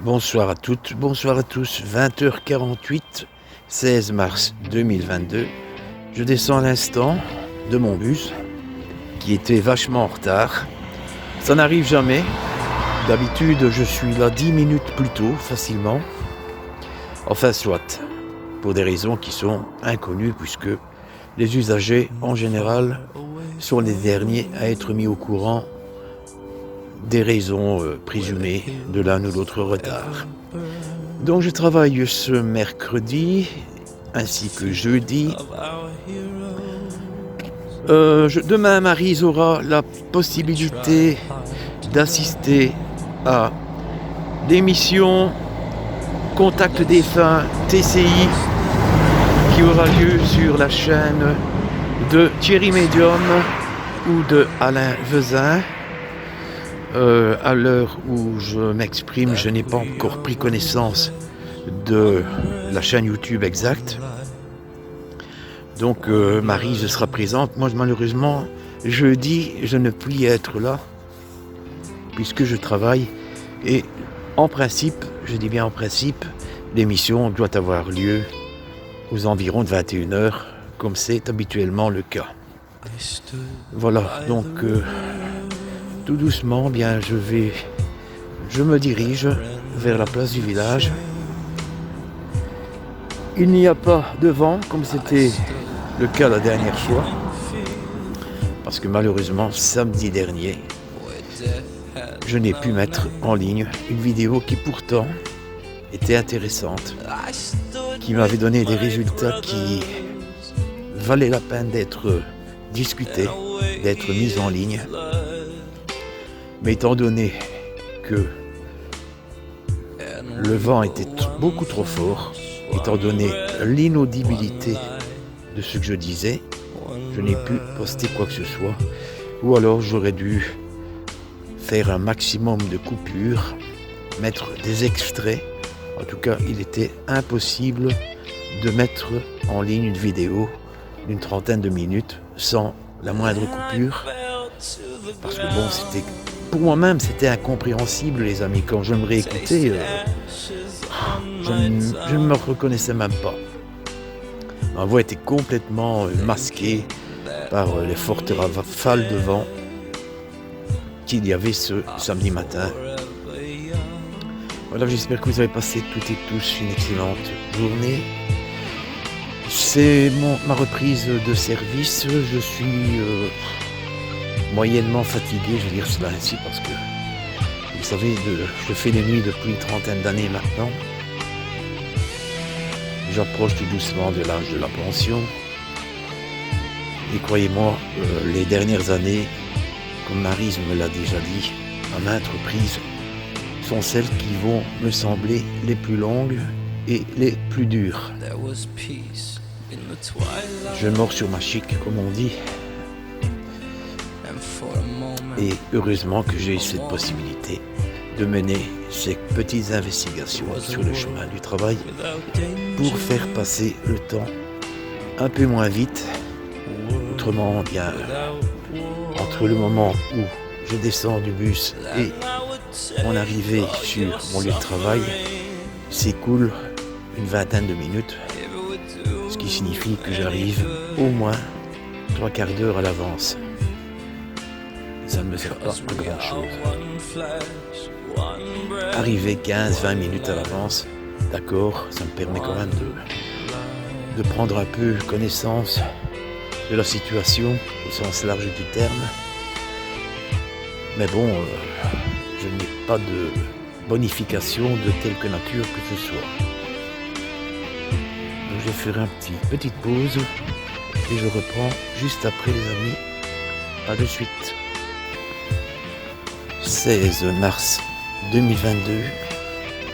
Bonsoir à toutes, bonsoir à tous, 20h48, 16 mars 2022. Je descends à l'instant de mon bus qui était vachement en retard. Ça n'arrive jamais. D'habitude, je suis là 10 minutes plus tôt, facilement. Enfin, soit, pour des raisons qui sont inconnues, puisque les usagers, en général, sont les derniers à être mis au courant des raisons présumées de l'un ou l'autre retard. Donc je travaille ce mercredi ainsi que jeudi. Demain, Maryse aura la possibilité d'assister à l'émission Contact défunt TCI qui aura lieu sur la chaîne de Thierry Medium ou de Alain Vezin. À l'heure où je m'exprime, je n'ai pas encore pris connaissance de la chaîne YouTube exacte. Donc Maryse sera présente. Moi, malheureusement, jeudi, je ne puis être là puisque je travaille. Et en principe, je dis bien en principe, l'émission doit avoir lieu aux environs de 21h, comme c'est habituellement le cas. Voilà, donc tout doucement, bien, je me dirige vers la place du village. Il n'y a pas de vent comme c'était le cas la dernière fois, parce que malheureusement, samedi dernier, je n'ai pu mettre en ligne une vidéo qui pourtant était intéressante, qui m'avait donné des résultats qui valaient la peine d'être discutés, d'être mis en ligne. Mais étant donné que le vent était beaucoup trop fort, étant donné l'inaudibilité de ce que je disais, je n'ai pu poster quoi que ce soit. Ou alors j'aurais dû faire un maximum de coupures, mettre des extraits. En tout cas, il était impossible de mettre en ligne une vidéo d'une trentaine de minutes sans la moindre coupure. Parce que bon, pour moi-même, c'était incompréhensible, les amis. Quand je me réécoutais, je ne me reconnaissais même pas. Ma voix était complètement masquée par les fortes rafales de vent qu'il y avait ce samedi matin. Voilà, j'espère que vous avez passé toutes et tous une excellente journée. C'est ma reprise de service. Je suis moyennement fatigué, je vais dire cela ainsi, parce que, vous savez, je fais des nuits depuis une trentaine d'années maintenant. J'approche tout doucement de l'âge de la pension. Et croyez-moi, les dernières années, comme Maryse me l'a déjà dit, à maintes reprises, sont celles qui vont me sembler les plus longues et les plus dures. Je mords sur ma chic, comme on dit. Et heureusement que j'ai eu cette possibilité de mener ces petites investigations sur le chemin du travail pour faire passer le temps un peu moins vite. Autrement, bien, entre le moment où je descends du bus et mon arrivée sur mon lieu de travail, s'écoule une vingtaine de minutes, ce qui signifie que j'arrive au moins 3/4 d'heure à l'avance. Ça ne me sert pas à grand chose. Arriver 15-20 minutes à l'avance, d'accord, ça me permet quand même de prendre un peu connaissance de la situation au sens large du terme. Mais bon, je n'ai pas de bonification de quelque nature que ce soit. Donc je ferai une petite pause et je reprends juste après, les amis. À de suite. 16 mars 2022,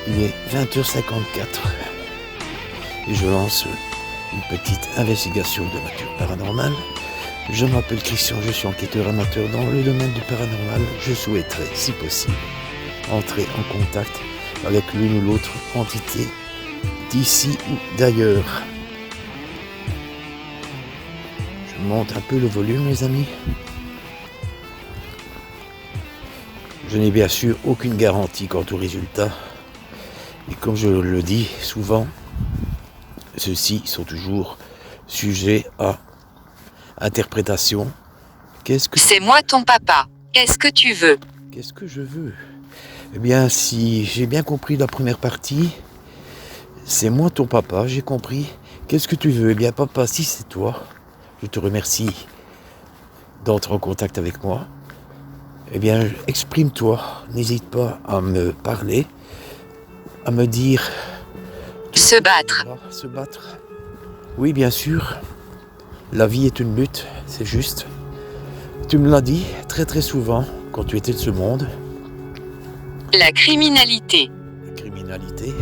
il est 20h54 et je lance une petite investigation de nature paranormale. Je m'appelle Christian, je suis enquêteur amateur dans le domaine du paranormal. Je souhaiterais, si possible, entrer en contact avec l'une ou l'autre entité d'ici ou d'ailleurs. Je monte un peu le volume, les amis. Je n'ai bien sûr aucune garantie quant au résultat, Et comme je le dis souvent, ceux-ci sont toujours sujets à interprétation. C'est moi ton papa. Qu'est-ce que tu veux? Qu'est-ce que je veux? Eh bien, si j'ai bien compris la première partie, c'est moi ton papa, j'ai compris. Qu'est-ce que tu veux? Eh bien, papa, si c'est toi, je te remercie d'entrer en contact avec moi. Eh bien, exprime-toi, n'hésite pas à me parler, à me dire... Se battre. Se battre. Oui, bien sûr, la vie est une lutte, c'est juste. Tu me l'as dit très très souvent quand tu étais de ce monde. La criminalité. La criminalité.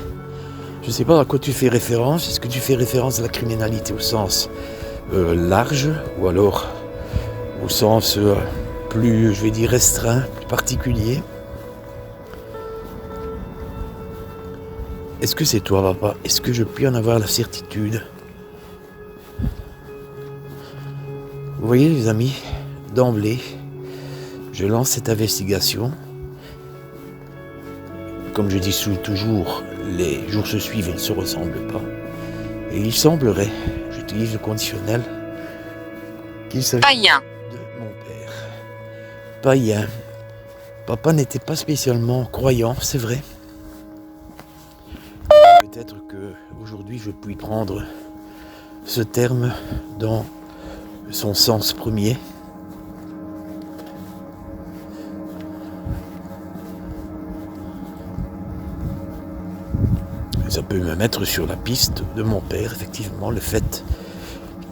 Je ne sais pas à quoi tu fais référence. Est-ce que tu fais référence à la criminalité au sens large ou alors au sens plus, je vais dire, restreint, plus particulier? Est-ce que c'est toi, papa? Est-ce que je puis en avoir la certitude? Vous voyez, les amis, d'emblée, je lance cette investigation. Comme je dis toujours, les jours se suivent et ne se ressemblent pas. Et il semblerait, j'utilise le conditionnel, qu'il s'agit Païen. de mon père. Païen. Papa n'était pas spécialement croyant, c'est vrai. Peut-être que aujourd'hui je puis prendre ce terme dans son sens premier. Ça peut me mettre sur la piste de mon père, effectivement, le fait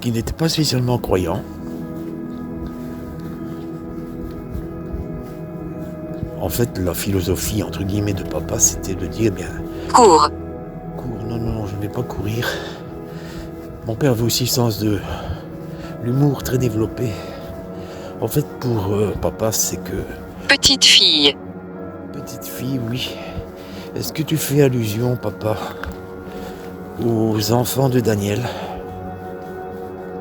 qu'il n'était pas spécialement croyant. En fait, la philosophie, entre guillemets, de papa, c'était de dire, bien... Cours. Non, je ne vais pas courir. Mon père avait aussi le sens de l'humour très développé. En fait, pour papa, c'est que... Petite fille. Petite fille, oui. Est-ce que tu fais allusion, papa, aux enfants de Daniel,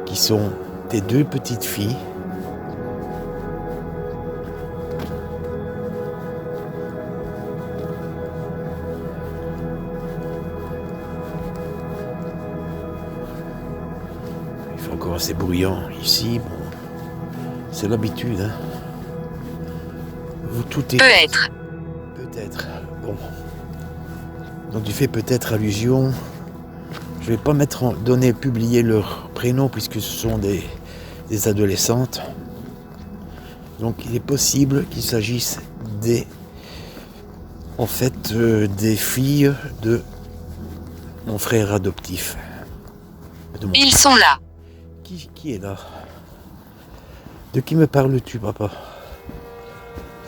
qui sont tes deux petites filles? Il fait encore assez bruyant ici, bon, c'est l'habitude, hein. Vous tout est... Peut-être. Peut-être, bon. Donc tu fais peut-être allusion. Je vais pas publier leur prénom puisque ce sont des adolescentes. Donc il est possible qu'il s'agisse des filles de mon frère adoptif. Ils sont là. Qui est là? De qui me parles-tu, papa?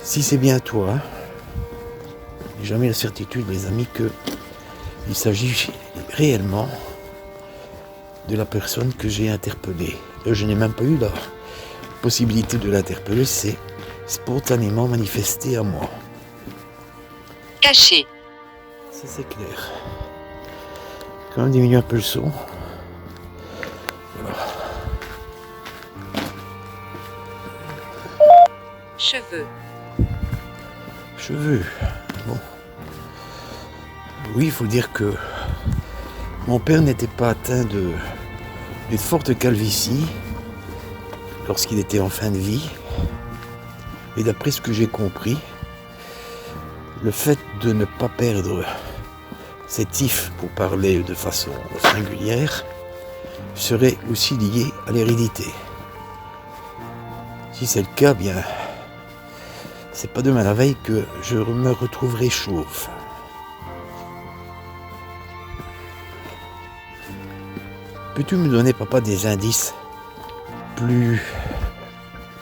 Si c'est bien toi, hein? J'ai jamais la certitude, les amis, que il s'agit réellement de la personne que j'ai interpellée. Je n'ai même pas eu la possibilité de l'interpeller, c'est spontanément manifesté à moi. Caché. Ça c'est clair. Quand même diminuer un peu le son. Voilà. Cheveux. Bon. Oui, il faut dire que mon père n'était pas atteint d'une forte calvitie lorsqu'il était en fin de vie. Et d'après ce que j'ai compris, le fait de ne pas perdre ses tifs, pour parler de façon singulière, serait aussi lié à l'hérédité. Si c'est le cas, bien, c'est pas demain la veille que je me retrouverai chauve. Peux-tu me donner, papa, des indices plus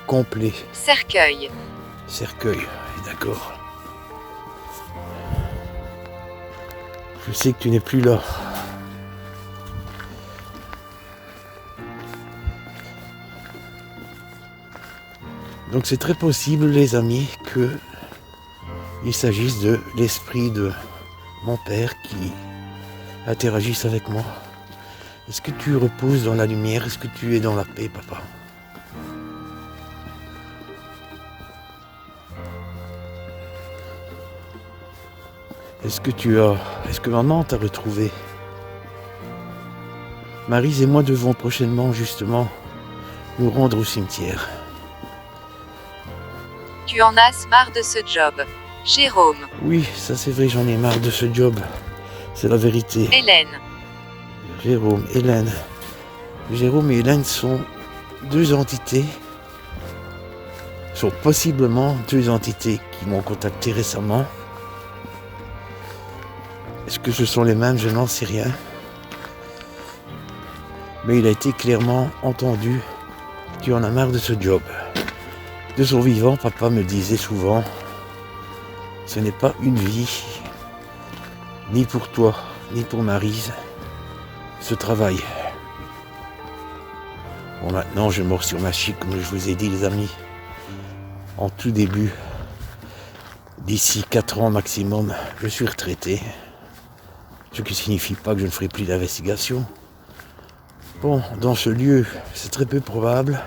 complets? Cercueil. Cercueil, d'accord. Je sais que tu n'es plus là. Donc c'est très possible, les amis, qu'il s'agisse de l'esprit de mon père qui interagisse avec moi. Est-ce que tu reposes dans la lumière? Est-ce que tu es dans la paix, papa? Est-ce que maman t'a retrouvé? Maryse et moi devons prochainement justement nous rendre au cimetière. Tu en as marre de ce job. Jérôme. Oui, ça c'est vrai, j'en ai marre de ce job. C'est la vérité. Hélène. Jérôme, Hélène. Jérôme et Hélène sont deux entités, sont possiblement deux entités qui m'ont contacté récemment. Est-ce que ce sont les mêmes? Je n'en sais rien. Mais il a été clairement entendu que tu en as marre de ce job. De son vivant, papa me disait souvent, ce n'est pas une vie, ni pour toi, ni pour Maryse, ce travail. Bon, maintenant, je mords sur ma chic, comme je vous ai dit, les amis. En tout début, d'ici 4 ans maximum, je suis retraité. Ce qui ne signifie pas que je ne ferai plus d'investigation. Bon, dans ce lieu, c'est très peu probable.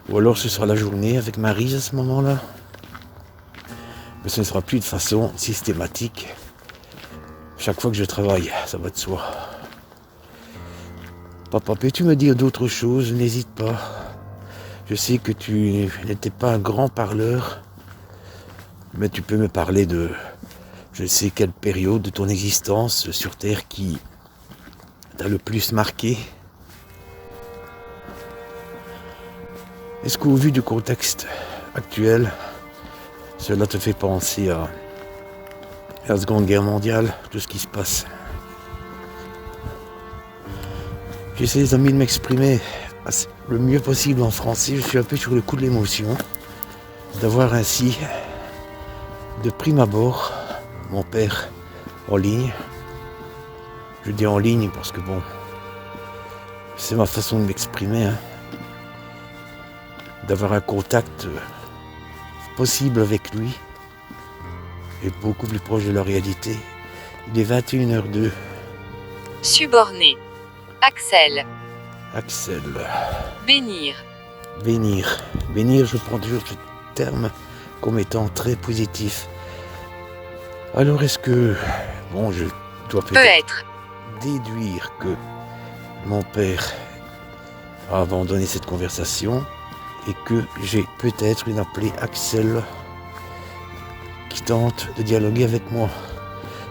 Ou alors ce sera la journée avec Maryse à ce moment-là. Mais ce ne sera plus de façon systématique. Chaque fois que je travaille, ça va de soi. Papa, peux-tu me dire d'autres choses? N'hésite pas. Je sais que tu n'étais pas un grand parleur, mais tu peux me parler de je sais quelle période de ton existence sur Terre qui t'a le plus marqué. Est-ce qu'au vu du contexte actuel, cela te fait penser à la Seconde Guerre mondiale, tout ce qui se passe? J'essaie, les amis, de m'exprimer le mieux possible en français. Je suis un peu sur le coup de l'émotion d'avoir ainsi, de prime abord, mon père en ligne. Je dis en ligne parce que bon, c'est ma façon de m'exprimer, hein. D'avoir un contact possible avec lui et beaucoup plus proche de la réalité. Il est 21h02. Suborné. Axel. Axel. Bénir. Bénir. Bénir, je prends toujours ce terme comme étant très positif. Alors est-ce que, bon, je dois peut-être déduire que mon père a abandonné cette conversation et que j'ai peut-être une appelée Axel qui tente de dialoguer avec moi.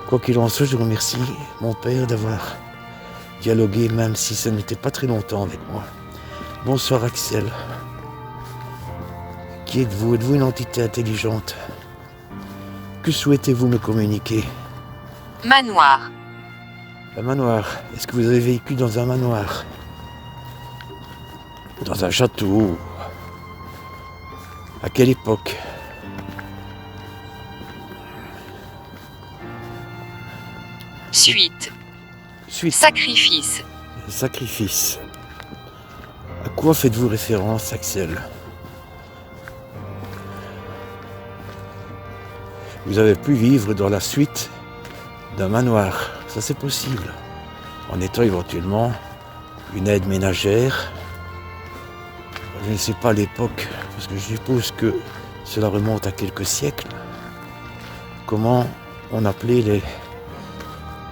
Quoi qu'il en soit, je remercie mon père d'avoir dialogué, même si ça n'était pas très longtemps avec moi. Bonsoir Axel. Qui êtes-vous? Êtes-vous une entité intelligente? Que souhaitez-vous me communiquer? Manoir. Un manoir. Est-ce que vous avez vécu dans un manoir? Dans un château? À quelle époque? Suite. Suite. Sacrifice. Sacrifice. À quoi faites-vous référence, Axel? Vous avez pu vivre dans la suite d'un manoir. Ça, c'est possible. En étant éventuellement une aide ménagère. Je ne sais pas l'époque, parce que je suppose que cela remonte à quelques siècles. Comment on appelait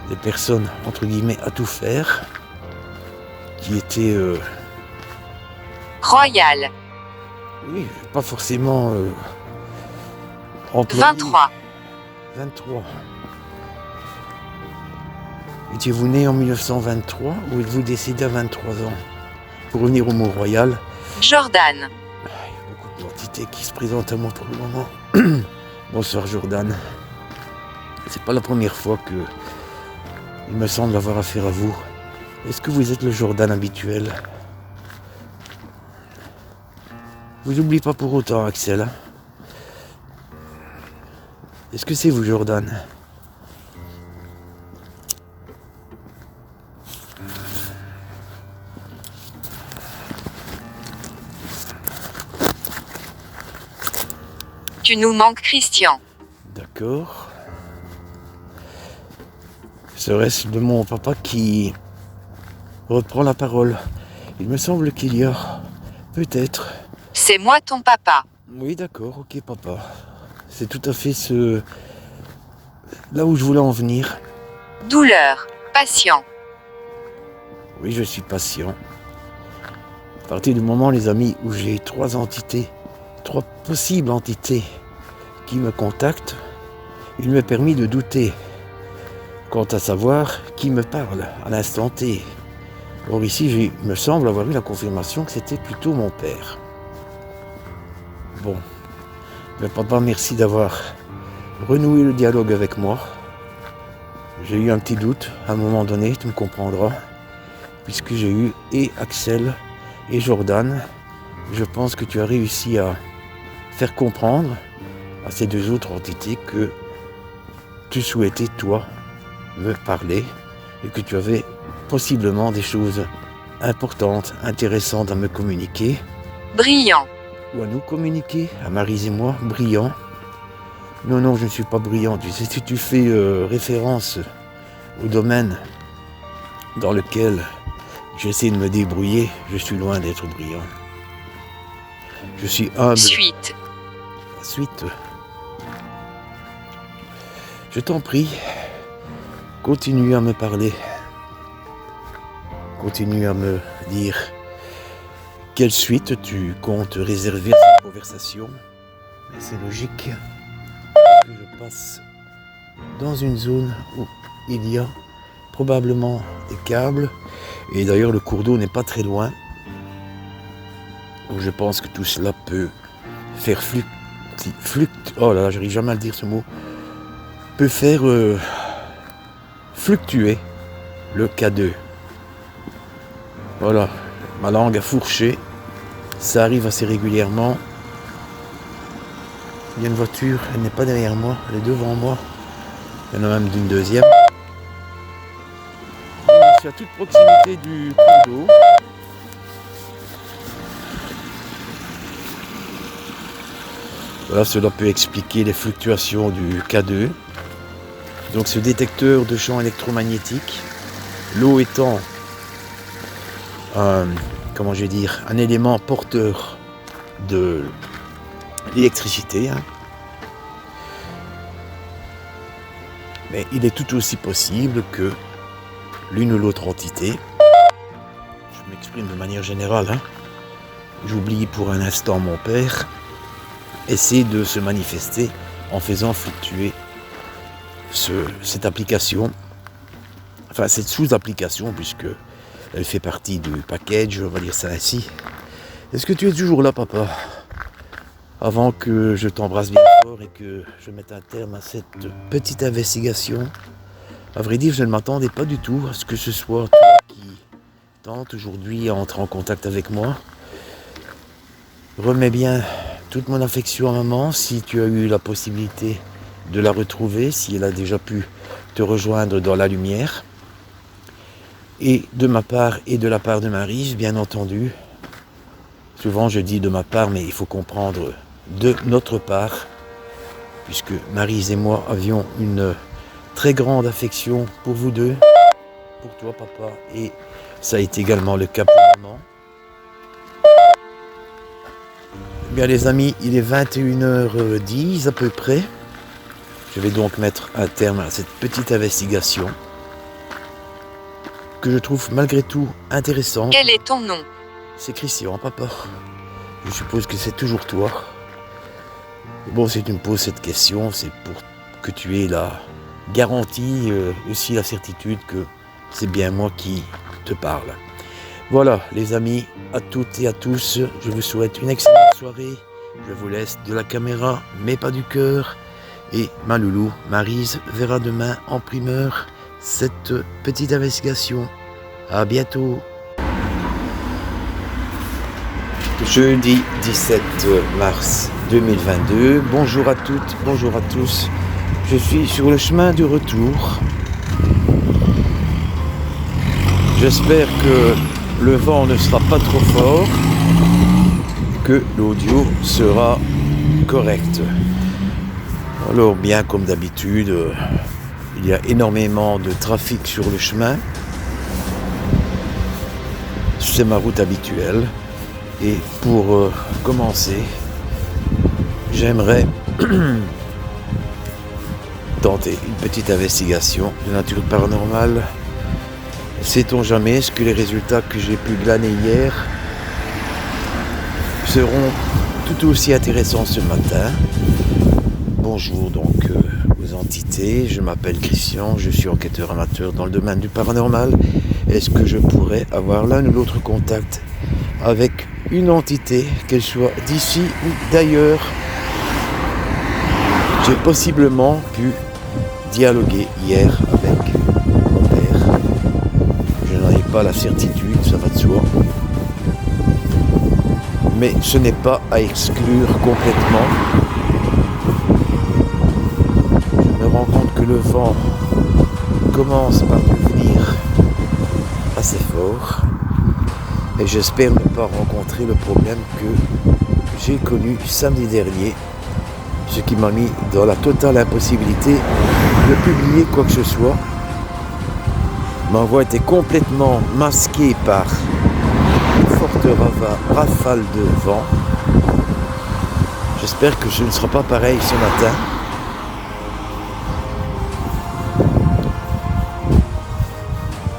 les personnes, entre guillemets, à tout faire, qui étaient... Royal. oui, pas forcément... employés. 23. 23. Étiez-vous né en 1923 ou êtes-vous décédé à 23 ans? Pour revenir au mot royal, Jordan. il y a beaucoup d'entités qui se présentent à moi pour le moment. Bonsoir Jordan. C'est pas la première fois que il me semble avoir affaire à vous. Est-ce que vous êtes le Jordan habituel? Vous n'oubliez pas pour autant, Axel. Est-ce que c'est vous, Jordan? Tu nous manques, Christian. D'accord. Serait-ce de mon papa qui reprend la parole? Il me semble qu'il y a peut-être... C'est moi ton papa. Oui, d'accord, ok, papa. C'est tout à fait ce là où je voulais en venir, Douleur. Patient. oui, je suis patient. À partir du moment, les amis, où j'ai trois possibles entités qui me contactent, il m'est permis de douter quant à savoir qui me parle à l'instant T. Or ici, il me semble avoir eu la confirmation que c'était plutôt mon père. Bon, mais papa, merci d'avoir renoué le dialogue avec moi. J'ai eu un petit doute à un moment donné, tu me comprendras, puisque j'ai eu et Axel et Jordan. Je pense que tu as réussi à faire comprendre à ces deux autres entités que tu souhaitais, toi, me parler et que tu avais possiblement des choses importantes, intéressantes à me communiquer. Brillant. Ou à nous communiquer, à Maryse et moi, brillant. Non, je ne suis pas brillant. Tu sais, si tu fais référence au domaine dans lequel j'essaie de me débrouiller, je suis loin d'être brillant. Je suis humble. Suite. Suite. Je t'en prie, continue à me parler. Continue à me dire quelle suite tu comptes réserver à cette conversation. Mais c'est logique que je passe dans une zone où il y a probablement des câbles. Et d'ailleurs, le cours d'eau n'est pas très loin. Donc je pense que tout cela peut faire oh là là, j'arrive jamais à le dire ce mot. Peut faire fluctuer le K2. Voilà, ma langue a fourché. Ça arrive assez régulièrement. Il y a une voiture, elle n'est pas derrière moi, elle est devant moi. Il y en a même d'une deuxième. Je suis à toute proximité du cours d'eau. Voilà, cela peut expliquer les fluctuations du K2. Donc ce détecteur de champs électromagnétiques, l'eau étant un élément porteur de l'électricité, mais il est tout aussi possible que l'une ou l'autre entité, je m'exprime de manière générale, j'oublie pour un instant mon père, essaie de se manifester en faisant fluctuer cette application, enfin cette sous-application, puisque elle fait partie du package, on va dire ça ainsi. Est-ce que tu es toujours là, papa? Avant que je t'embrasse bien fort et que je mette un terme à cette petite investigation. À vrai dire, je ne m'attendais pas du tout à ce que ce soit toi qui tente aujourd'hui à entrer en contact avec moi. Remets bien toute mon affection à maman, si tu as eu la possibilité de la retrouver, si elle a déjà pu te rejoindre dans la lumière. Et de ma part et de la part de Maryse, bien entendu. Souvent je dis de ma part, mais il faut comprendre de notre part, puisque Maryse et moi avions une très grande affection pour vous deux, pour toi papa, et ça a été également le cas pour maman. Bien les amis, il est 21h10 à peu près. Je vais donc mettre un terme à cette petite investigation que je trouve malgré tout intéressante. Quel est ton nom? C'est Christian, papa. Je suppose que c'est toujours toi. Bon, si tu me poses cette question, c'est pour que tu aies la garantie, aussi la certitude que c'est bien moi qui te parle. Voilà, les amis, à toutes et à tous, je vous souhaite une excellente soirée. Je vous laisse de la caméra, mais pas du cœur. Et ma loulou, Maryse, verra demain en primeur cette petite investigation. À bientôt. Jeudi 17 mars 2022. Bonjour à toutes, bonjour à tous. Je suis sur le chemin du retour. J'espère que le vent ne sera pas trop fort, que l'audio sera correct. Alors bien comme d'habitude, il y a énormément de trafic sur le chemin. C'est ma route habituelle. Et pour commencer, j'aimerais tenter une petite investigation de nature paranormale. Sait-on jamais, est-ce que les résultats que j'ai pu glaner hier seront tout aussi intéressants ce matin? Bonjour donc aux entités, je m'appelle Christian, je suis enquêteur amateur dans le domaine du paranormal. Est-ce que je pourrais avoir l'un ou l'autre contact avec une entité, qu'elle soit d'ici ou d'ailleurs? J'ai possiblement pu dialoguer hier avec mon père. Je n'en ai pas la certitude, ça va de soi. Mais ce n'est pas à exclure complètement. Je me rends compte que le vent commence par devenir assez fort. Et j'espère ne pas rencontrer le problème que j'ai connu samedi dernier. Ce qui m'a mis dans la totale impossibilité de publier quoi que ce soit. Ma voix était complètement masquée par une forte rafale de vent. J'espère que ce ne sera pas pareil ce matin.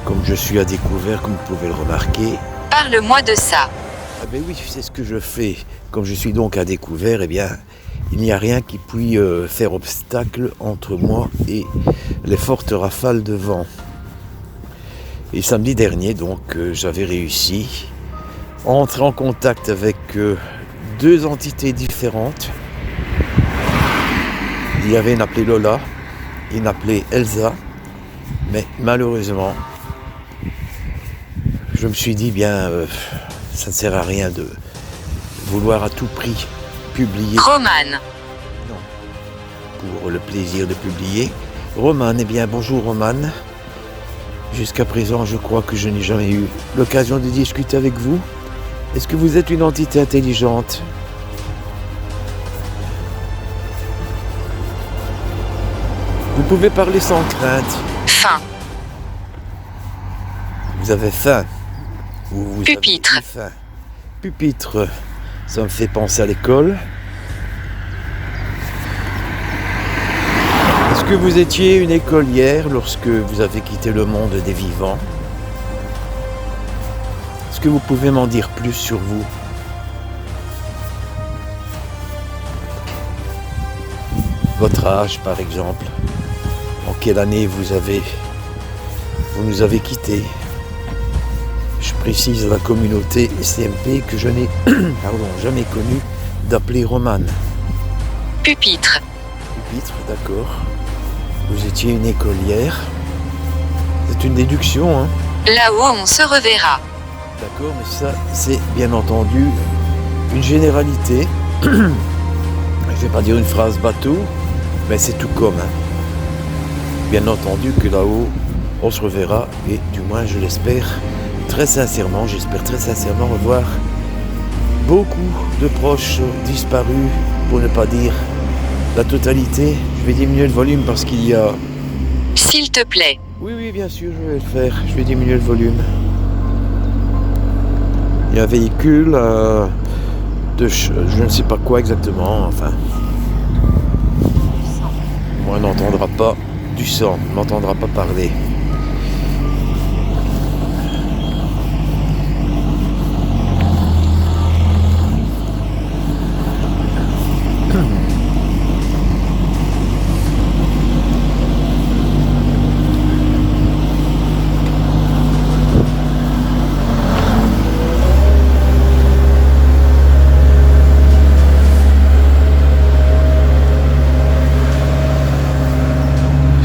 Comme je suis à découvert, comme vous pouvez le remarquer. Parle-moi de ça. Ah ben oui, c'est ce que je fais. Comme je suis donc à découvert, eh bien, il n'y a rien qui puisse faire obstacle entre moi et les fortes rafales de vent. Et samedi dernier, donc, j'avais réussi à entrer en contact avec deux entités différentes. Il y avait une appelée Lola, une appelée Elsa, mais malheureusement, je me suis dit, bien, ça ne sert à rien de vouloir à tout prix publier. Romane. Non, pour le plaisir de publier. Romane, eh bien, bonjour Romane. Jusqu'à présent, je crois que je n'ai jamais eu l'occasion de discuter avec vous. Est-ce que vous êtes une entité intelligente? Vous pouvez parler sans crainte. Faim. Vous avez faim? Ou vous Pupitre. avez eu faim? Pupitre, ça me fait penser à l'école. Est-ce que vous étiez une écolière lorsque vous avez quitté le monde des vivants? Est-ce que vous pouvez m'en dire plus sur vous? Votre âge, par exemple. En quelle année vous nous avez quittés? Je précise à la communauté SCMP que je n'ai jamais connu d'appeler Romane. Pupitre. Pupitre, d'accord. Vous étiez une écolière. C'est une déduction, hein? Là-haut, on se reverra. D'accord, mais ça, c'est bien entendu une généralité. Je ne vais pas dire une phrase bateau, mais c'est tout comme. Hein. Bien entendu que là-haut, on se reverra, et du moins, je l'espère très sincèrement, revoir beaucoup de proches disparus, pour ne pas dire la totalité. Je vais diminuer le volume parce qu'il y a... S'il te plaît. Oui, bien sûr, je vais le faire. Je vais diminuer le volume. Il y a un véhicule je ne sais pas quoi exactement, enfin. Moi, on n'entendra pas du sang, on n'entendra pas parler.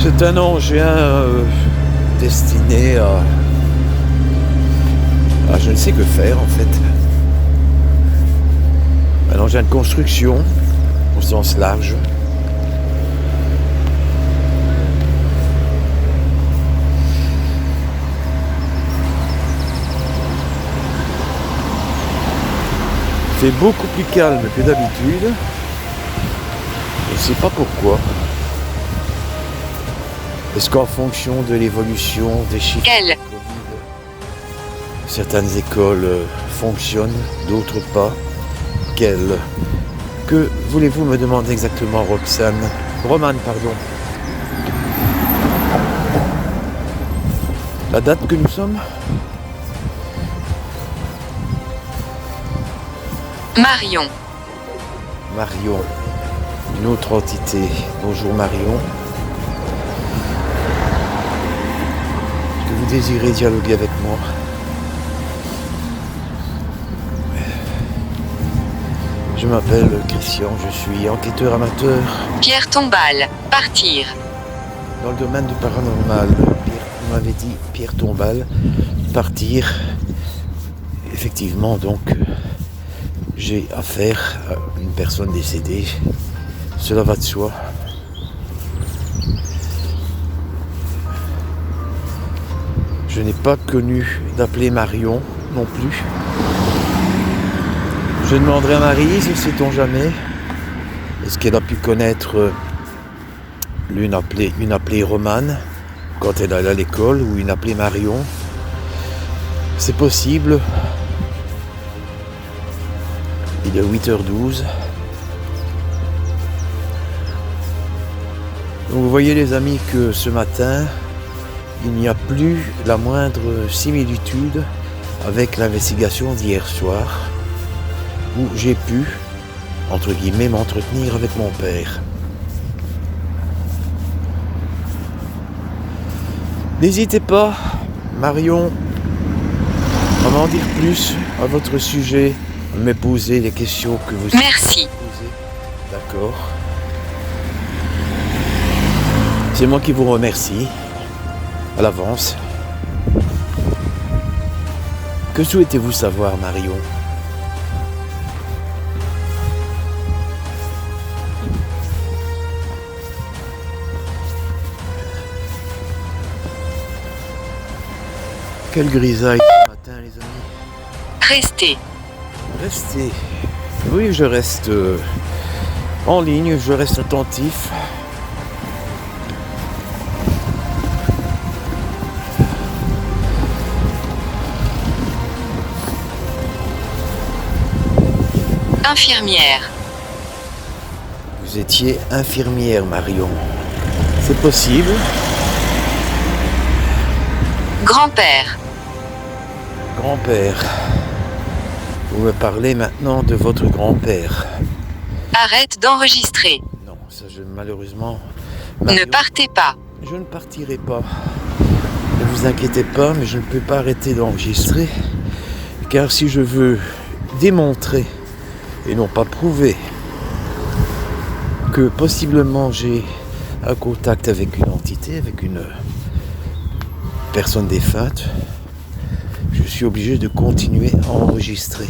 C'est un engin destiné à je ne sais que faire en fait. Un engin de construction au sens large. C'est beaucoup plus calme que d'habitude. Je ne sais pas pourquoi. Est-ce qu'en fonction de l'évolution des chiffres Elle. Covid, certaines écoles fonctionnent, d'autres pas? Que voulez-vous me demander exactement, Romane, pardon? La date que nous sommes? Marion. Marion, une autre entité. Bonjour Marion. Est-ce que vous désirez dialoguer avec moi? Je m'appelle Christian, je suis enquêteur amateur Pierre Tombal. Partir. dans le domaine du paranormal. Vous m'avez dit Pierre Tombal, partir. Effectivement, donc, j'ai affaire à une personne décédée. Cela va de soi. Je n'ai pas connu d'appeler Marion non plus. Je demanderai à Maryse, sait-on jamais, est-ce qu'elle a pu connaître une appelée Romane quand elle allait à l'école, ou une appelée Marion. C'est possible. Il est 8h12. Donc vous voyez les amis que ce matin, il n'y a plus la moindre similitude avec l'investigation d'hier soir, où j'ai pu, entre guillemets, m'entretenir avec mon père. N'hésitez pas, Marion, à m'en dire plus à votre sujet, à me poser les questions que vous Merci. posez. D'accord. C'est moi qui vous remercie, à l'avance. Que souhaitez-vous savoir, Marion ? Quelle grisaille ce matin, les amis. Restez. Restez. Oui, je reste en ligne, je reste attentif. Infirmière. Vous étiez infirmière, Marion. C'est possible. Grand-père. Grand-père. Vous me parlez maintenant de votre grand-père. Arrête d'enregistrer. Non, ça je malheureusement... Ne Marion, partez pas. je ne partirai pas. Ne vous inquiétez pas, mais je ne peux pas arrêter d'enregistrer. Car si je veux démontrer, et non pas prouver, que possiblement j'ai un contact avec une entité, avec une personne défunte, je suis obligé de continuer à enregistrer.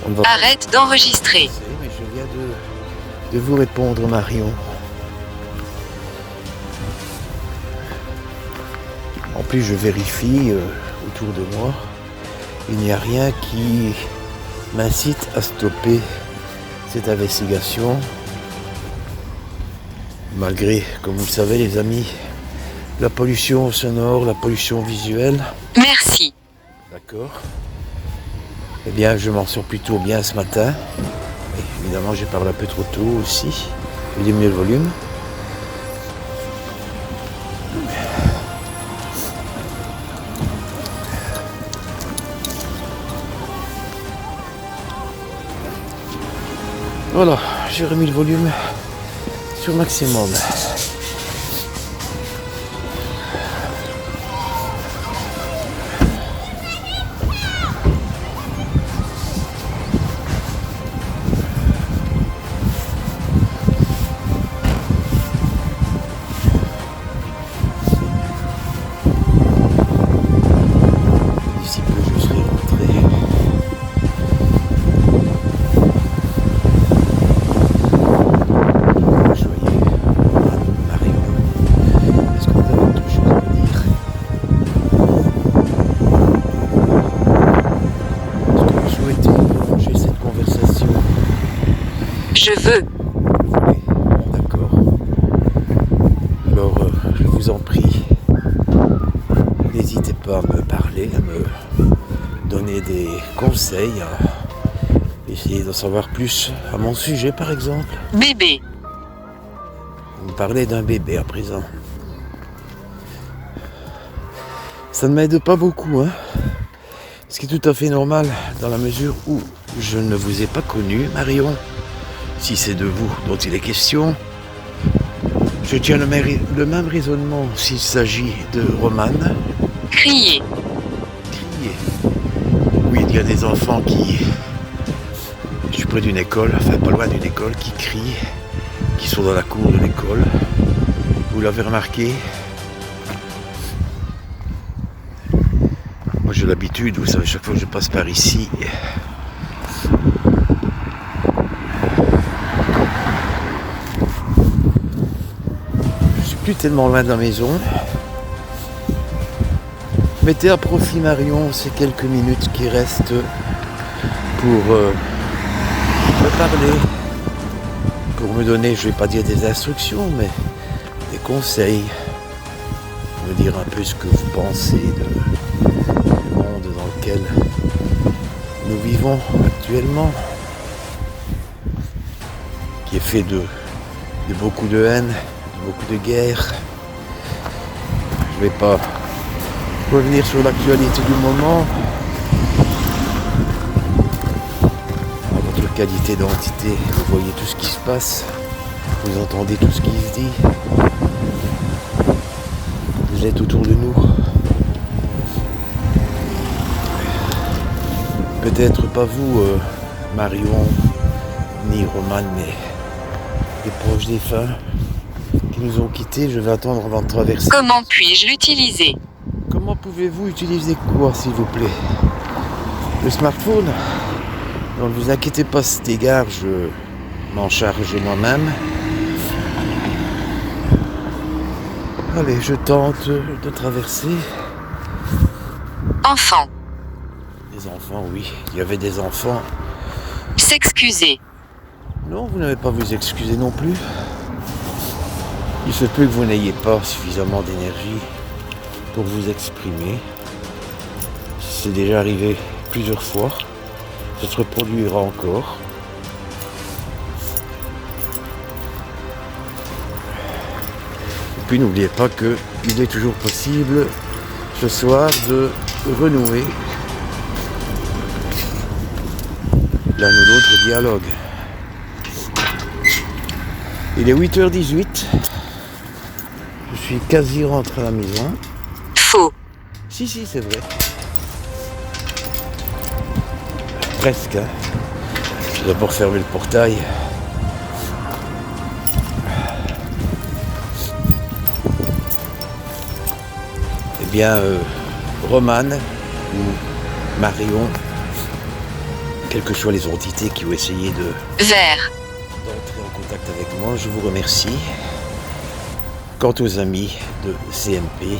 On ne va pas Arrête d'enregistrer. passer, mais je viens de vous répondre, Marion. En plus, je vérifie autour de moi. Il n'y a rien qui m'incite à stopper cette investigation. Malgré, comme vous le savez les amis, la pollution sonore, la pollution visuelle. Merci. D'accord. Eh bien, je m'en sors plutôt bien ce matin. Et évidemment, j'ai parlé un peu trop tôt aussi. Je vais diminuer le volume. Voilà, j'ai remis le volume sur maximum. D'ici peu, je serai rentré. Joyeux, Marion. Est-ce que vous avez autre chose à me dire? Est-ce que vous souhaitez prolonger cette conversation? Je veux. Vous voulez? Bon, d'accord. Alors, je vous en prie, n'hésitez pas à me parler, à me donner des conseils, à essayer d'en savoir plus à mon sujet, par exemple. Bébé. Vous me parlez d'un bébé à présent. Ça ne m'aide pas beaucoup, hein. Ce qui est tout à fait normal dans la mesure où je ne vous ai pas connu, Marion. Si c'est de vous dont il est question, je tiens le même raisonnement s'il s'agit de Romane. Crier. Crier. Oui, il y a des enfants qui... Je suis près d'une école, enfin pas loin d'une école, qui crient, qui sont dans la cour de l'école. Vous l'avez remarqué? Moi j'ai l'habitude, vous savez, chaque fois que je passe par ici, je suis plus tellement loin de la maison. Mettez à profit, Marion, ces quelques minutes qui restent pour me parler, pour me donner, je ne vais pas dire des instructions, mais des conseils, me dire un peu ce que vous pensez du monde dans lequel nous vivons actuellement, qui est fait de beaucoup de haine, de beaucoup de guerre. Je ne vais pas revenir sur l'actualité du moment. En votre qualité d'entité, vous voyez tout ce qui se passe, vous entendez tout ce qui se dit, vous êtes autour de nous. Peut-être pas vous, Marion, ni Romane, mais des proches défunts qui nous ont quittés. Je vais attendre avant de traverser. Comment puis-je l'utiliser? Comment pouvez-vous utiliser quoi, s'il vous plaît? Le smartphone? Donc ne vous inquiétez pas à cet égard, je m'en charge moi-même. Allez, je tente de traverser. Enfant. Des enfants, oui. Il y avait des enfants. S'excuser. Non, vous n'avez pas à vous excuser non plus. Il se peut que vous n'ayez pas suffisamment d'énergie pour vous exprimer. C'est déjà arrivé plusieurs fois. Ça se reproduira encore. Et puis n'oubliez pas qu'il est toujours possible ce soir de renouer l'un ou l'autre dialogue. Il est 8h18. Je suis quasi rentré à la maison. Faux. Si, c'est vrai. Presque. Hein. Je vais d'abord fermer le portail. Eh bien, Romane ou Marion, quelles que soient les entités qui ont essayé Vert. d'entrer en contact avec moi, je vous remercie. Quant aux amis de CMP,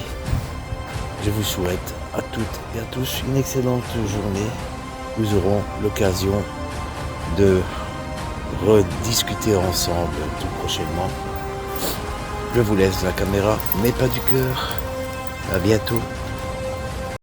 je vous souhaite à toutes et à tous une excellente journée. Nous aurons l'occasion de rediscuter ensemble tout prochainement. Je vous laisse la caméra, mais pas du cœur. À bientôt.